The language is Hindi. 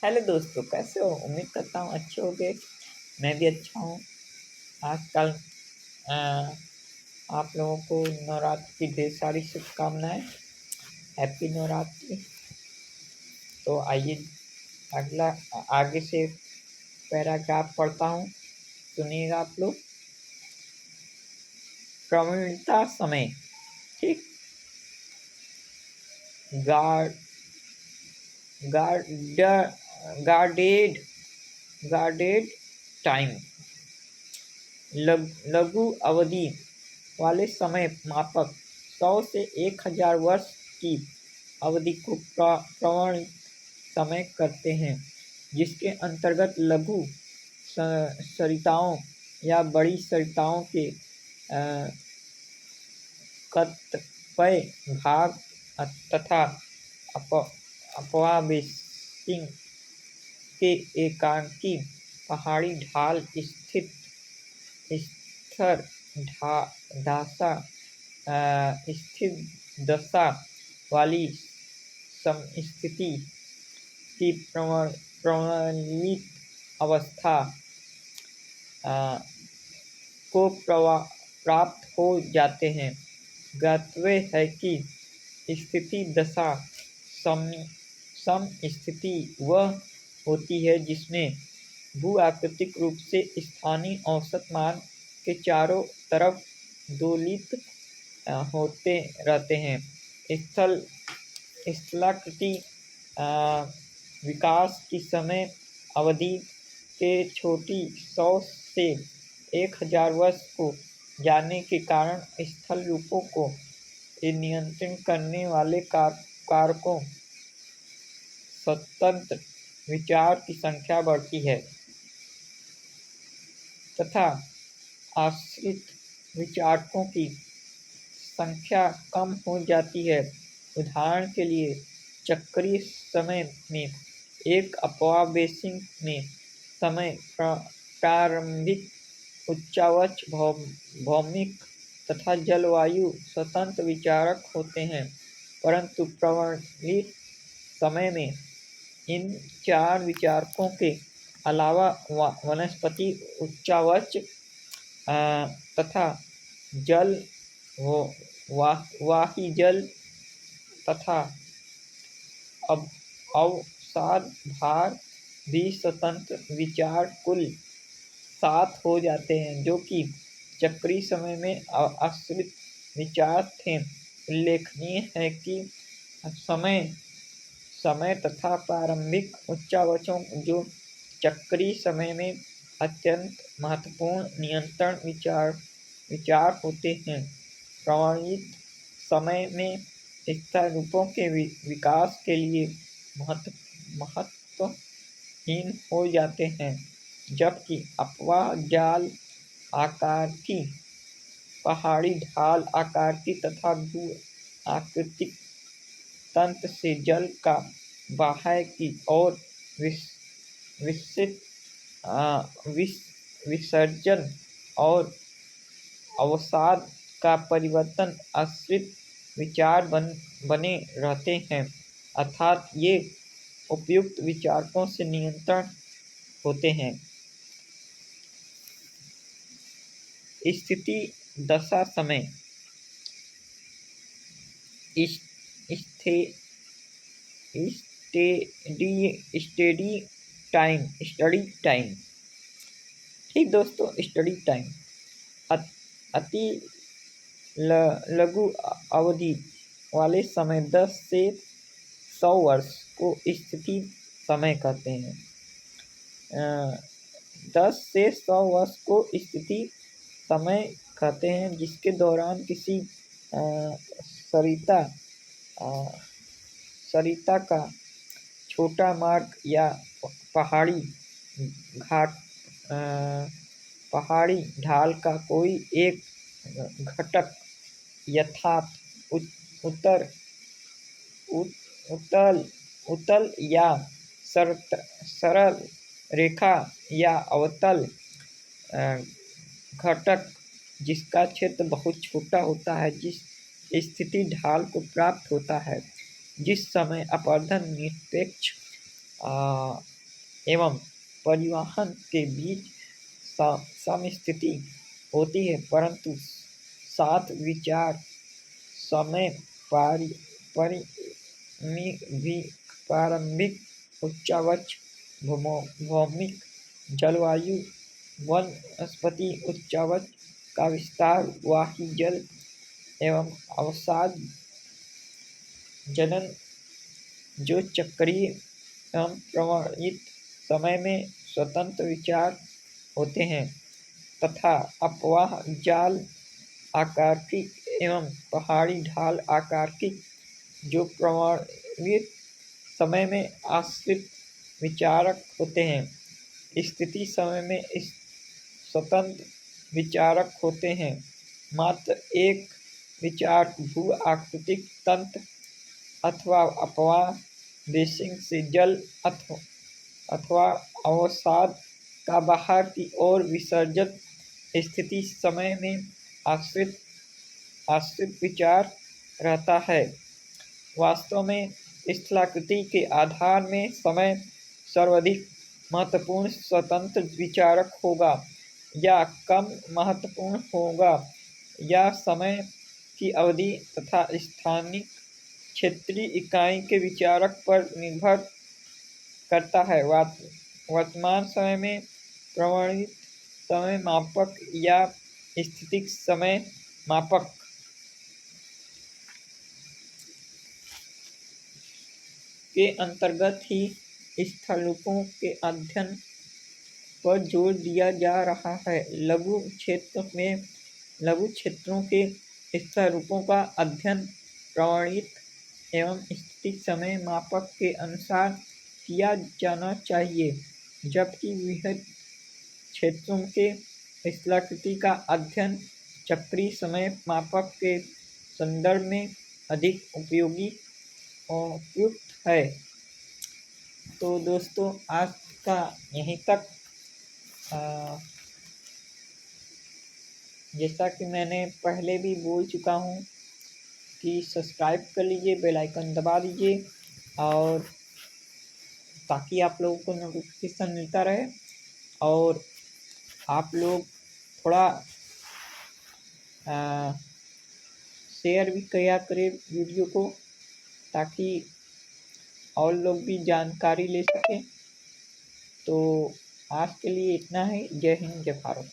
हेलो दोस्तों, कैसे हो? उम्मीद करता हूँ अच्छे होगे। मैं भी अच्छा हूँ। आजकल अ, आप लोगों को नवरात्र की ढेर सारी शुभकामनाएं। हैप्पी नवरात्रि। तो आइए अगला आगे से पैराग्राफ पढ़ता हूँ, सुनिएगा आप लोग। प्रवीणता समय, ठीक। Guard guard guarded guarded time, लघु अवधि वाले समय मापक 100 से 1000 वर्ष की अवधि को प्रवण समय करते हैं, जिसके अंतर्गत लघु सरिताओं या बड़ी सरिताओं के कतिपय भाग तथा अपवावेशिंग के एकांकी पहाड़ी ढाल स्थित स्थिर दशा वाली समस्थिति की प्रवणित अवस्था को प्राप्त हो जाते हैं। ज्ञातव्य है कि स्थिति दशा समस्थिति वह होती है जिसमें भू-आकृतिक रूप से स्थानीय औसत मान के चारों तरफ दोलित होते रहते हैं। स्थलाकृति विकास की समय अवधि के छोटी 100 से 1000 वर्ष को जानने के कारण स्थल रूपों को नियंत्रित करने वाले कारकों स्वतंत्र विचार की संख्या बढ़ती है तथा आश्रित विचारकों की संख्या कम हो जाती है। उदाहरण के लिए, चक्रीय समय में एक अपवावेशिंग में समय प्रारंभिक उच्चावच भौमिक तथा जलवायु स्वतंत्र विचारक होते हैं, परंतु प्रवणित समय में इन चार विचारकों के अलावा वनस्पति उच्चावच तथा जल वाहिजल तथा अवसाद भार भी स्वतंत्र विचार कुल 7 हो जाते हैं, जो कि चक्रीय समय में आश्रित विचार थे। उल्लेखनीय है कि समय तथा प्रारंभिक उच्चावचों जो चक्रीय समय में अत्यंत महत्वपूर्ण नियंत्रण विचार होते हैं, प्रवणित समय में स्थिर रूपों के विकास के लिए महत्वहीन हो जाते हैं, जबकि अपवाह जाल आकार की पहाड़ी ढाल आकार की तथा भू आकृतिक तंत्र से जल का बाह्य की ओर विसर्जन और अवसाद का परिवर्तन आश्रित विचार बने रहते हैं, अर्थात ये उपयुक्त विचारकों से नियंत्रण होते हैं। स्थिति दशा समय, स्टडी टाइम, ठीक दोस्तों। स्टडी टाइम अति लघु अवधि वाले समय 10 से 100 वर्ष को स्थिति समय कहते हैं। 10 से 100 वर्ष को स्थिति समय कहते हैं, जिसके दौरान किसी सरिता का छोटा मार्ग या पहाड़ी ढाल का कोई एक घटक यथार्थ उत्तल या सरल रेखा या अवतल घटक जिसका क्षेत्र बहुत छोटा होता है, जिस स्थिति ढाल को प्राप्त होता है जिस समय अपवर्तन निरपेक्ष एवं परिवहन के बीच समस्थिति होती है, परंतु साथ विचार समय प्रारंभिक उच्चावच भौमिक जलवायु वनस्पति उच्चावच का विस्तार वाही जल एवं अवसाद जनन जो चक्रीय एवं प्रमाणित समय में स्वतंत्र विचार होते हैं तथा अपवाह जाल आकर्षिक एवं पहाड़ी ढाल आकर्षिक जो प्रमाणित समय में आश्रित विचारक होते हैं। स्थिति समय में स्वतंत्र विचारक होते हैं। मात्र एक विचार भू आकृतिक तंत्र अथवा अपवाह बेसिन से जल अथवा अवसाद का बाहर की ओर विसर्जन स्थिति समय में आश्रित विचार रहता है। वास्तव में स्थलाकृति के आधार में समय सर्वाधिक महत्वपूर्ण स्वतंत्र विचारक होगा या कम महत्वपूर्ण होगा या समय की अवधि तथा स्थानिक क्षेत्रीय इकाई के विचारक पर निर्भर करता है। वर्तमान समय में प्रमाणित समय मापक या स्थितिक समय मापक के अंतर्गत ही स्थलरूपों के अध्ययन पर जोर दिया जा रहा है। लघु क्षेत्रों के स्थलरूपों का अध्ययन प्रमाणित एवं स्थितिक समय मापक के अनुसार किया जाना चाहिए, जबकि बृहद क्षेत्रों के स्थलाकृति का अध्ययन चक्रीय समय मापक के संदर्भ में अधिक उपयुक्त है। तो दोस्तों, आज का यहीं तक। जैसा कि मैंने पहले भी बोल चुका हूँ कि सब्सक्राइब कर लीजिए, बेल आइकन दबा दीजिए और ताकि आप लोगों को नोटिफिकेशन मिलता रहे और आप लोग थोड़ा शेयर भी किया करें वीडियो को, ताकि और लोग भी जानकारी ले सकें। तो आज के लिए इतना ही। जय हिंद, जय भारत।